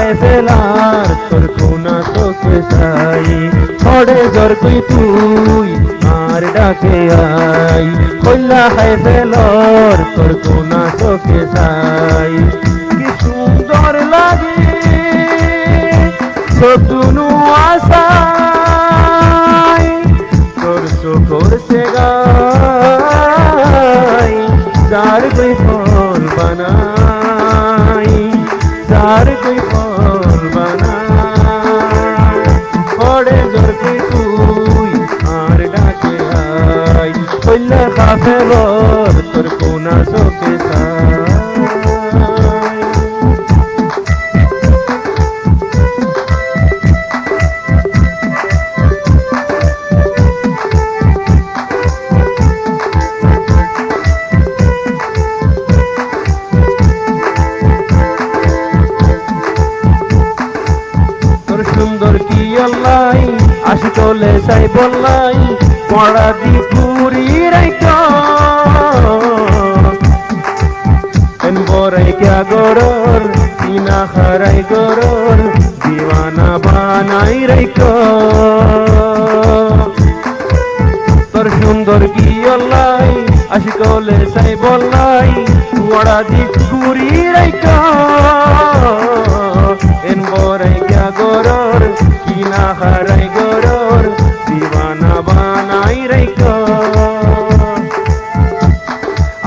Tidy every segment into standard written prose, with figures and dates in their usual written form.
খাই ফেলার তোর কোনা তোকে চাই ছড়ে জ্বর তুই আর ডাকে আই কইলা খাই ফেলর তোর কোনা তোকে চাই কি সুন্দর লাগে সতুনু আশাই তোর চোখর সে গাই যার কই ফল বানাই যার কই ফল বানাই পড়ে জোর তুই আর ডাকে আই কইলা খাফেলর তোর কোনা চোখে চাই সুন্দর কি আল্লাই আসি চলে চাই বললাই পড়া দি পুরি রাইকা এন বরাই ক্যা গরর তিনা খারাই গরর দিওয়ানা বানাই রাইকা তোর সুন্দর কি আল্লাই আসি চলে চাই বললাই পড়া দি পুরি রাইকা এন বরাই ক্যা গরর কিনা হারাই গরর দিওয়ানা বানাই রাইকা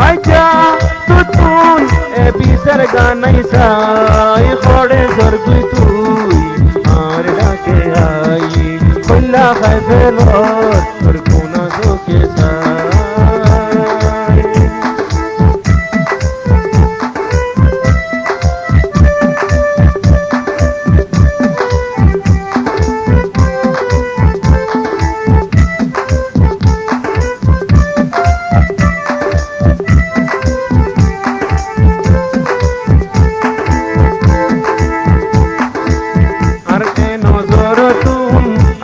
আইজা তুতুন এ বিসর গানাই সাই খড়ে জর তুই আর ডাকে আই কইলা খাই ফেলর তোর কোনা চোখে চাই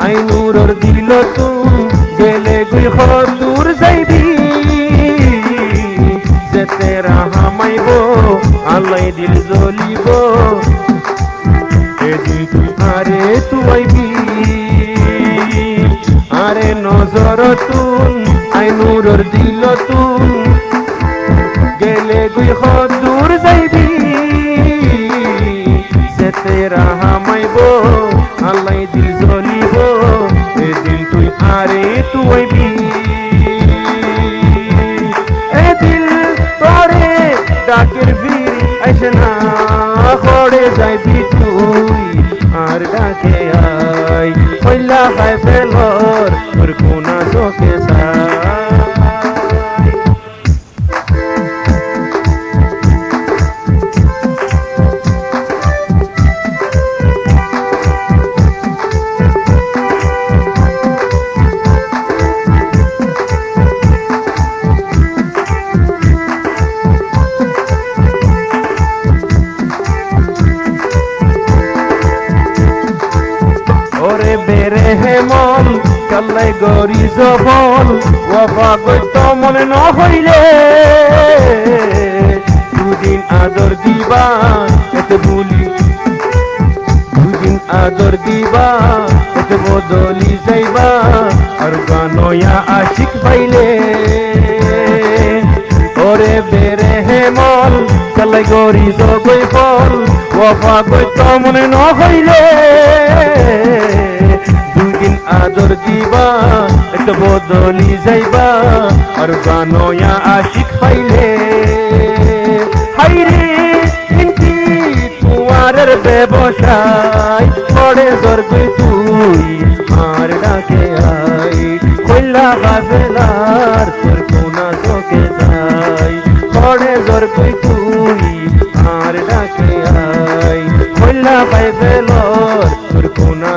আইনুরর দিল তুম গেলে গুই দূর যাইবি যেতে রাহামাইব আল্লাই দিল জ্বলিব এদিন তুই আরে তুইবি আরে নজর তুম আইনুরর দিল তুম গেলে গুই দূর যাইবি যেতে রাহামাইব আল্লাই দিল জ্বলিব এদিন তুই আরে তুইবি এ দিল তোরে ডাকের বীর আইসে না খড়ে যাইবি তুই আর ডাকে আই কইলা খাই ফেলর তোর কোনা চোখে চাই বেরে হেমন কাল্লাই গরি জবল ওয়াফা গইত মনে ন হইলে দুদিন আদর দিবা এতে ভুলি দুদিন আদর দিবা এতে বদলি যাইবা আর গানয়া আশিক পাইলে ওরে বেরে হেমন কাল্লাই গরি জবই বল ওয়াফা গইত মনে ন হইলে দুদিন আদর দিবা একটা বদলি যাইবা আর গানয়া আশিক পাইলে হাইরে ইনকি তোমারের ব্যবসায় পড়ে জোর তুই আর ডাকে আই কইলা গাফেলার তোর কোনা চোখে যাই পড়ে জোর তুই আর ডাকে আই কইলা পাই ফেলর তোর কোনা